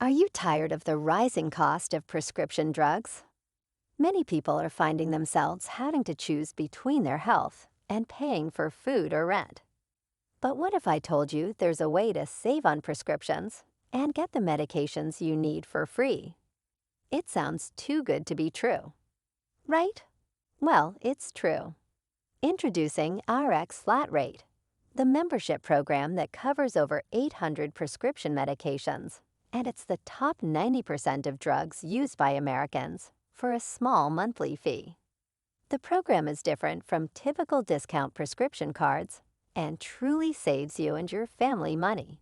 Are you tired of the rising cost of prescription drugs? Many people are finding themselves having to choose between their health and paying for food or rent. But what if I told you there's a way to save on prescriptions and get the medications you need for free? It sounds too good to be true, right? Well, it's true. Introducing RX Flat Rate, the membership program that covers over 800 prescription medications, and it's the top 90% of drugs used by Americans for a small monthly fee. The program is different from typical discount prescription cards and truly saves you and your family money.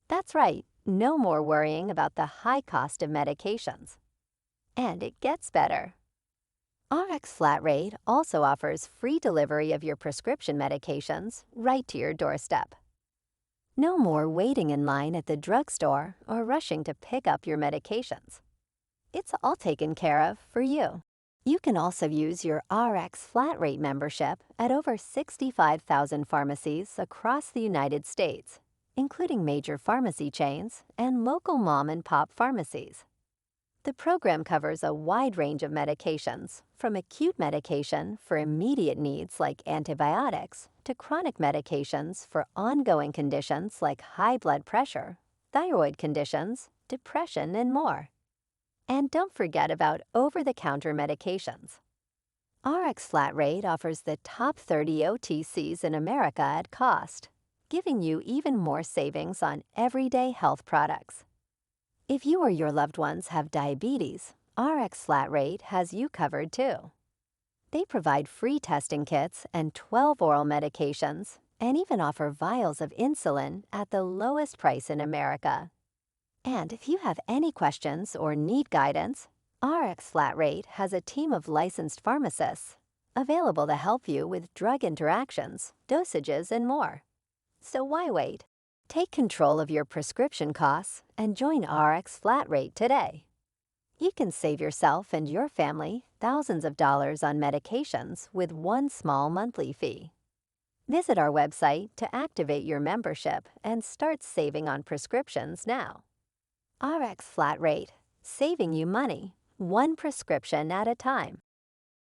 That's right, no more worrying about the high cost of medications. And it gets better. RX Flat Rate also offers free delivery of your prescription medications right to your doorstep. No more waiting in line at the drugstore or rushing to pick up your medications. It's all taken care of for you. You can also use your RX Flat Rate membership at over 65,000 pharmacies across the United States, including major pharmacy chains and local mom-and-pop pharmacies. The program covers a wide range of medications, from acute medication for immediate needs like antibiotics to chronic medications for ongoing conditions like high blood pressure, thyroid conditions, depression, and more. And don't forget about over-the-counter medications. RX Flat Rate offers the top 30 OTCs in America at cost, giving you even more savings on everyday health products. If you or your loved ones have diabetes, RX Flat Rate has you covered too. They provide free testing kits and 12 oral medications and even offer vials of insulin at the lowest price in America. And if you have any questions or need guidance, RX Flat Rate has a team of licensed pharmacists available to help you with drug interactions, dosages, and more. So why wait? Take control of your prescription costs and join RX Flat Rate today. You can save yourself and your family thousands of dollars on medications with one small monthly fee. Visit our website to activate your membership and start saving on prescriptions now. RX Flat Rate, saving you money, one prescription at a time.